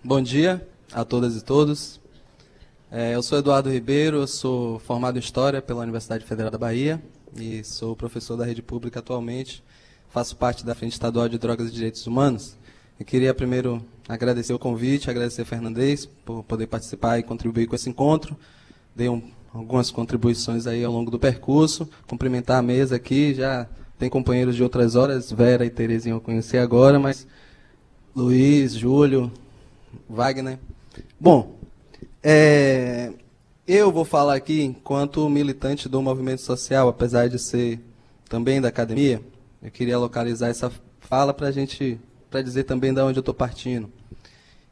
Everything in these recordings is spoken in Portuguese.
Bom dia a todas e todos. Eu sou Eduardo Ribeiro, eu sou formado em História pela Universidade Federal da Bahia e sou professor da rede pública atualmente. Faço parte da Frente Estadual de Drogas e Direitos Humanos. Eu queria primeiro agradecer o convite, agradecer a Fernandes por poder participar e contribuir com esse encontro. Dei algumas contribuições aí ao longo do percurso. Cumprimentar a mesa aqui, já tem companheiros de outras horas, Vera e Terezinha eu conheci agora, mas Luiz, Júlio, Wagner. Bom, eu vou falar aqui enquanto militante do movimento social, apesar de ser também da academia. Eu queria localizar essa fala para dizer também de onde eu estou partindo.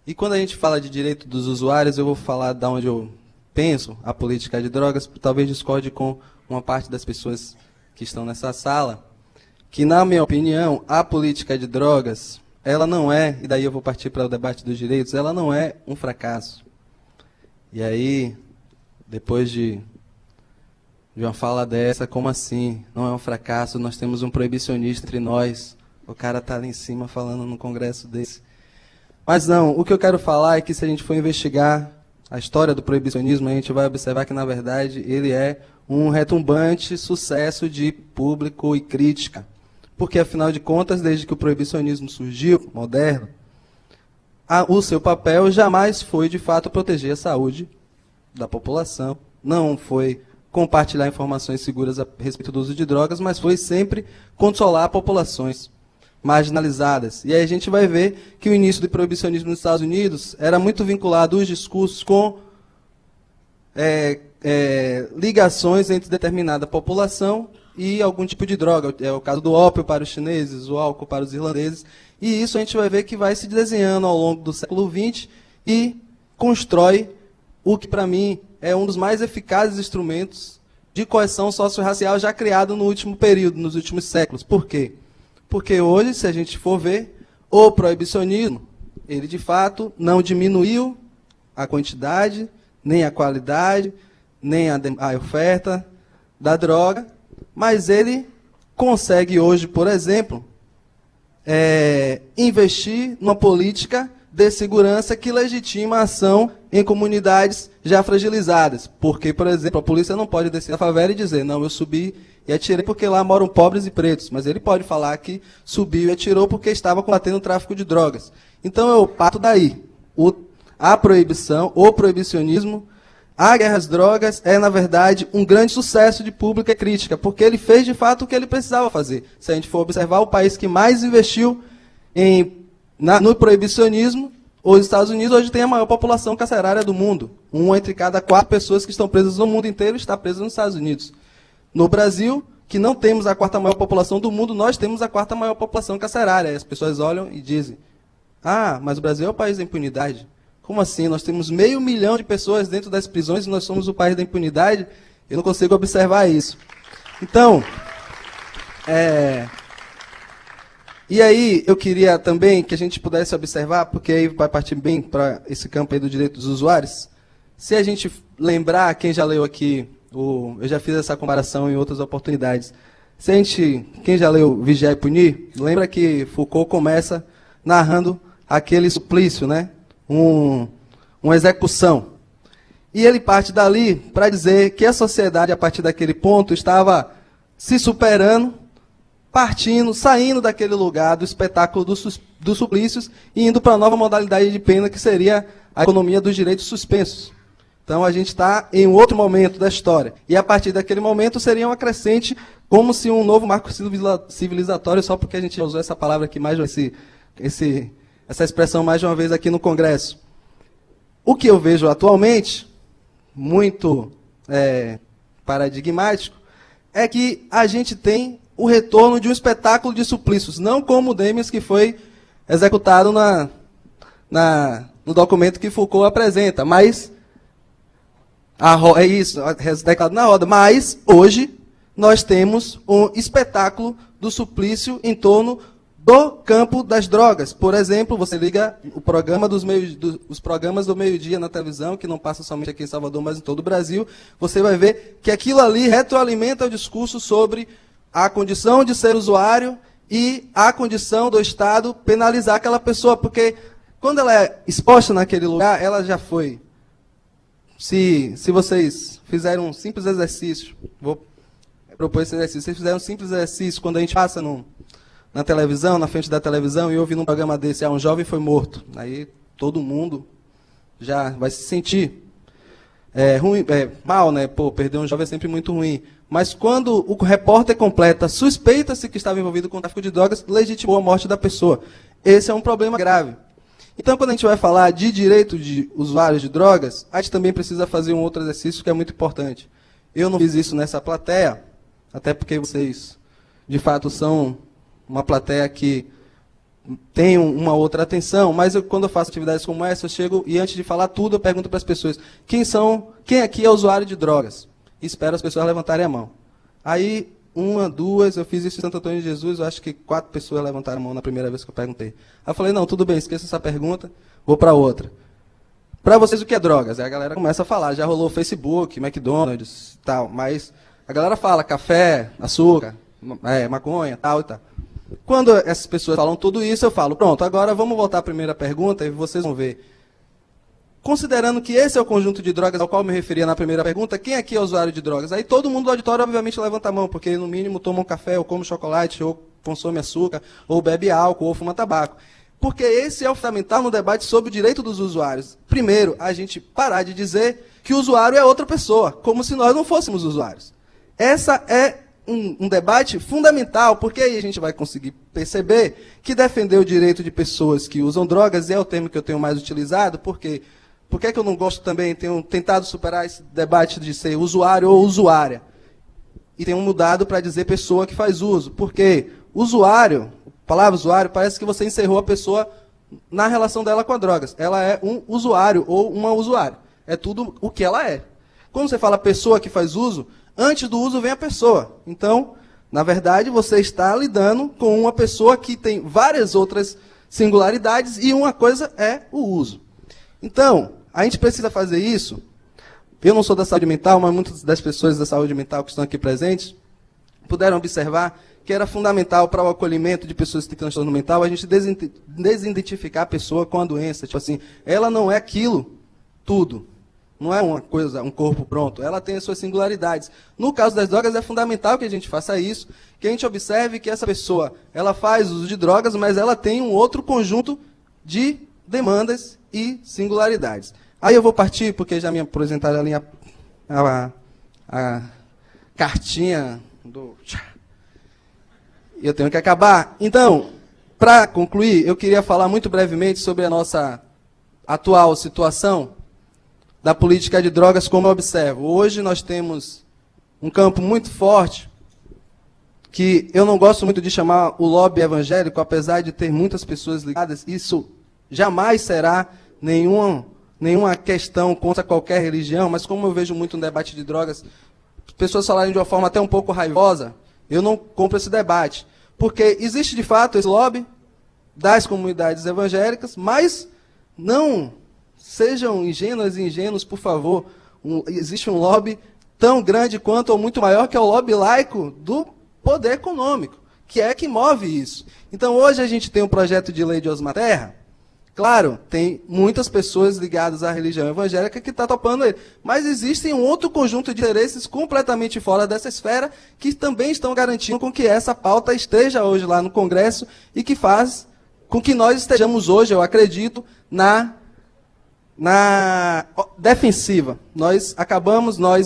E quando a gente fala de direito dos usuários, eu vou falar de onde eu penso a política de drogas, talvez discorde com uma parte das pessoas que estão nessa sala, que, na minha opinião, a política de drogas, ela não é, e daí eu vou partir para o debate dos direitos, ela não é um fracasso. E aí, depois de uma fala dessa, como assim? Não é um fracasso, nós temos um proibicionista entre nós, o cara está ali em cima falando num congresso desse. Mas não, o que eu quero falar é que se a gente for investigar a história do proibicionismo, a gente vai observar que, na verdade, ele é um retumbante sucesso de público e crítica. Porque, afinal de contas, desde que o proibicionismo surgiu, moderno, o seu papel jamais foi, de fato, proteger a saúde da população, não foi compartilhar informações seguras a respeito do uso de drogas, mas foi sempre consolar populações marginalizadas. E aí a gente vai ver que o início do proibicionismo nos Estados Unidos era muito vinculado aos discursos com ligações entre determinada população e algum tipo de droga. É o caso do ópio para os chineses, o álcool para os irlandeses. E isso a gente vai ver que vai se desenhando ao longo do século XX e constrói o que, para mim, é um dos mais eficazes instrumentos de coesão socio-racial já criado no último período, nos últimos séculos. Por quê? Porque hoje, se a gente for ver, o proibicionismo, ele de fato não diminuiu a quantidade, nem a qualidade, nem a oferta da droga, mas ele consegue hoje, por exemplo, investir numa política de segurança que legitima a ação em comunidades já fragilizadas. Porque, por exemplo, a polícia não pode descer na favela e dizer, não, eu subi e atirei porque lá moram pobres e pretos. Mas ele pode falar que subiu e atirou porque estava combatendo o tráfico de drogas. Então eu parto daí. A proibição, o proibicionismo, a guerra às drogas é, na verdade, um grande sucesso de pública crítica, porque ele fez, de fato, o que ele precisava fazer. Se a gente for observar, o país que mais investiu no proibicionismo, os Estados Unidos hoje tem a maior população carcerária do mundo. 1 entre cada 4 pessoas que estão presas no mundo inteiro está presa nos Estados Unidos. No Brasil, que não temos a 4ª maior população do mundo, nós temos a 4ª maior população carcerária. As pessoas olham e dizem, mas o Brasil é o país da impunidade. Como assim? Nós temos 500 mil de pessoas dentro das prisões e nós somos o país da impunidade? Eu não consigo observar isso. Então, e aí eu queria também que a gente pudesse observar, porque aí vai partir bem para esse campo aí do direito dos usuários, se a gente lembrar, quem já leu aqui, eu já fiz essa comparação em outras oportunidades, quem já leu Vigiar e Punir, lembra que Foucault começa narrando aquele suplício, né? Uma execução. E ele parte dali para dizer que a sociedade, a partir daquele ponto, estava se superando, saindo daquele lugar do espetáculo dos suplícios e indo para a nova modalidade de pena, que seria a economia dos direitos suspensos. Então, a gente está em um outro momento da história. E, a partir daquele momento, seria uma crescente, como se um novo marco civilizatório, só porque a gente usou essa palavra aqui, essa expressão mais de uma vez aqui no Congresso. O que eu vejo atualmente, muito paradigmático, é que a gente tem o retorno de um espetáculo de suplícios, não como o Demis, que foi executado no documento que Foucault apresenta, mas é isso, declarado na roda. Mas, hoje, nós temos um espetáculo do suplício em torno do campo das drogas. Por exemplo, você liga os programas do meio-dia na televisão, que não passa somente aqui em Salvador, mas em todo o Brasil, você vai ver que aquilo ali retroalimenta o discurso sobre a condição de ser usuário e a condição do Estado penalizar aquela pessoa, porque Quando ela é exposta naquele lugar, ela já foi. Se vocês fizerem um simples exercício, vou propor esse exercício, se vocês fizerem um simples exercício, quando a gente passa na televisão, na frente da televisão, e ouve num programa desse, um jovem foi morto, aí todo mundo já vai se sentir ruim, mal, né? Pô, perder um jovem é sempre muito ruim. Mas quando o repórter completa, suspeita-se que estava envolvido com o tráfico de drogas, legitimou a morte da pessoa. Esse é um problema grave. Então, quando a gente vai falar de direito de usuários de drogas, a gente também precisa fazer um outro exercício que é muito importante. Eu não fiz isso nessa plateia, até porque vocês, de fato, são uma plateia que tem uma outra atenção, mas quando eu faço atividades como essa, eu chego e antes de falar tudo, eu pergunto para as pessoas, quem aqui é usuário de drogas? E espero as pessoas levantarem a mão. Aí, 1, 2, eu fiz isso em Santo Antônio de Jesus, eu acho que 4 pessoas levantaram a mão na primeira vez que eu perguntei. Aí eu falei, não, tudo bem, esqueça essa pergunta, vou para outra. Para vocês, o que é drogas? Aí a galera começa a falar, já rolou Facebook, McDonald's e tal, mas a galera fala café, açúcar, maconha, tal e tal. Quando essas pessoas falam tudo isso, eu falo, pronto, agora vamos voltar à primeira pergunta e vocês vão ver. Considerando que esse é o conjunto de drogas ao qual eu me referia na primeira pergunta, quem aqui é usuário de drogas? Aí todo mundo do auditório, obviamente, levanta a mão, porque no mínimo toma um café, ou come chocolate, ou consome açúcar, ou bebe álcool, ou fuma tabaco. Porque esse é o fundamental no debate sobre o direito dos usuários. Primeiro, a gente parar de dizer que o usuário é outra pessoa, como se nós não fôssemos usuários. Essa é um debate fundamental, porque aí a gente vai conseguir perceber que defender o direito de pessoas que usam drogas, e é o termo que eu tenho mais utilizado, porque por que é que eu não gosto também, tenho tentado superar esse debate de ser usuário ou usuária? E tenho mudado para dizer pessoa que faz uso. Porque usuário, a palavra usuário, parece que você encerrou a pessoa na relação dela com as drogas. Ela é um usuário ou uma usuária. É tudo o que ela é. Quando você fala pessoa que faz uso, antes do uso vem a pessoa. Então, na verdade, você está lidando com uma pessoa que tem várias outras singularidades e uma coisa é o uso. Então, a gente precisa fazer isso. Eu não sou da saúde mental, mas muitas das pessoas da saúde mental que estão aqui presentes puderam observar que era fundamental para o acolhimento de pessoas que têm transtorno mental a gente desidentificar a pessoa com a doença. Tipo assim, ela não é aquilo tudo. Não é uma coisa, um corpo pronto. Ela tem as suas singularidades. No caso das drogas, é fundamental que a gente faça isso, que a gente observe que essa pessoa, ela faz uso de drogas, mas ela tem um outro conjunto de demandas e singularidades. Aí eu vou partir, porque já me apresentaram ali a cartinha do... Eu tenho que acabar. Então, para concluir, eu queria falar muito brevemente sobre a nossa atual situação da política de drogas, como eu observo. Hoje nós temos um campo muito forte, que eu não gosto muito de chamar o lobby evangélico, apesar de ter muitas pessoas ligadas, isso jamais será nenhuma questão contra qualquer religião, mas como eu vejo muito no debate de drogas, pessoas falarem de uma forma até um pouco raivosa, eu não compro esse debate. Porque existe, de fato, esse lobby das comunidades evangélicas, mas não sejam ingênuas e ingênuos, por favor. Existe um lobby tão grande quanto ou muito maior, que é o lobby laico do poder econômico, que é que move isso. Então, hoje a gente tem um projeto de lei de Osmar Terra. Claro, tem muitas pessoas ligadas à religião evangélica que estão topando ele. Mas existem um outro conjunto de interesses completamente fora dessa esfera que também estão garantindo com que essa pauta esteja hoje lá no Congresso e que faz com que nós estejamos hoje, eu acredito, na defensiva. Nós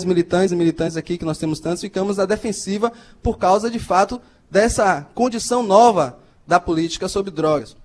militantes e militantes aqui, que nós temos tantos, ficamos na defensiva por causa, de fato, dessa condição nova da política sobre drogas.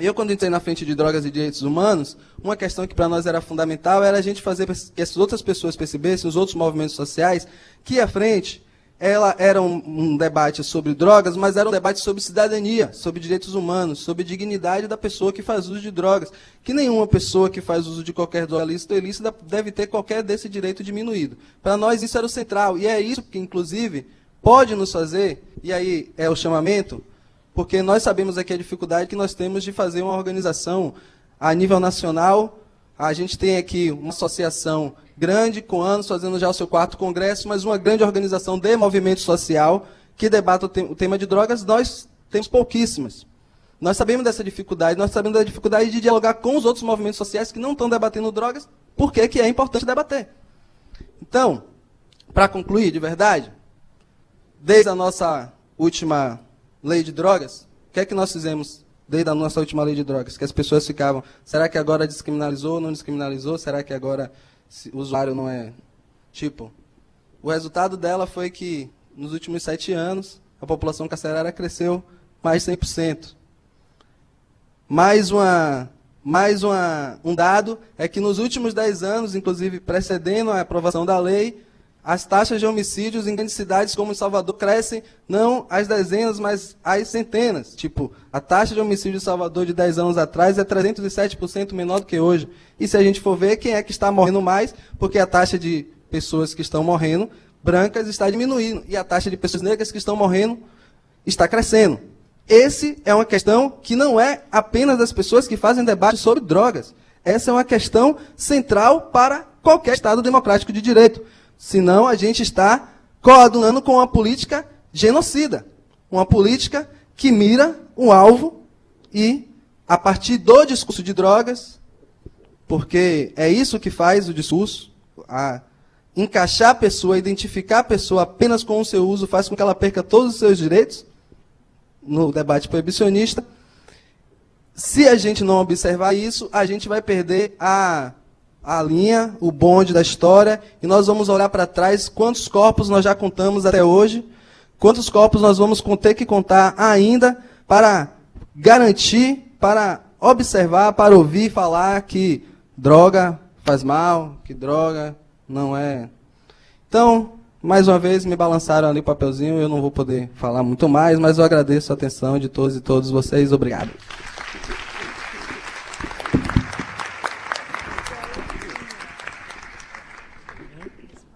Eu, quando entrei na frente de drogas e direitos humanos, uma questão que para nós era fundamental era a gente fazer que as outras pessoas percebessem, os outros movimentos sociais, que a frente ela era um debate sobre drogas, mas era um debate sobre cidadania, sobre direitos humanos, sobre dignidade da pessoa que faz uso de drogas. Que nenhuma pessoa que faz uso de qualquer droga lícita ou ilícita deve ter qualquer desse direito diminuído. Para nós isso era o central, e é isso que, inclusive, pode nos fazer, e aí é o chamamento, porque nós sabemos aqui a dificuldade que nós temos de fazer uma organização a nível nacional. A gente tem aqui uma associação grande, com anos, fazendo já o seu 4º congresso, mas uma grande organização de movimento social que debata o tema de drogas, nós temos pouquíssimas. Nós sabemos dessa dificuldade, nós sabemos da dificuldade de dialogar com os outros movimentos sociais que não estão debatendo drogas, por que é importante debater. Então, para concluir, de verdade, desde a nossa última lei de drogas, o que é que nós fizemos desde a nossa última lei de drogas? Que as pessoas ficavam, será que agora descriminalizou, não descriminalizou? Será que agora o usuário não é... Tipo, o resultado dela foi que, nos últimos 7 anos, a população carcerária cresceu mais de 100%. Um dado é que nos últimos 10 anos, inclusive precedendo a aprovação da lei, as taxas de homicídios em grandes cidades como Salvador crescem não às dezenas, mas às centenas. Tipo, a taxa de homicídio em Salvador de 10 anos atrás é 307% menor do que hoje. E se a gente for ver, quem é que está morrendo mais? Porque a taxa de pessoas que estão morrendo brancas está diminuindo. E a taxa de pessoas negras que estão morrendo está crescendo. Essa é uma questão que não é apenas das pessoas que fazem debate sobre drogas. Essa é uma questão central para qualquer Estado democrático de direito. Senão, a gente está coadunando com uma política genocida. Uma política que mira um alvo e, a partir do discurso de drogas, porque é isso que faz o discurso, encaixar a pessoa, identificar a pessoa apenas com o seu uso, faz com que ela perca todos os seus direitos, no debate proibicionista. Se a gente não observar isso, a gente vai perder a linha, o bonde da história, e nós vamos olhar para trás quantos corpos nós já contamos até hoje, quantos corpos nós vamos ter que contar ainda para garantir, para observar, para ouvir falar que droga faz mal, que droga não é. Então, mais uma vez, me balançaram ali o papelzinho, eu não vou poder falar muito mais, mas eu agradeço a atenção de todos e todas vocês. Obrigado.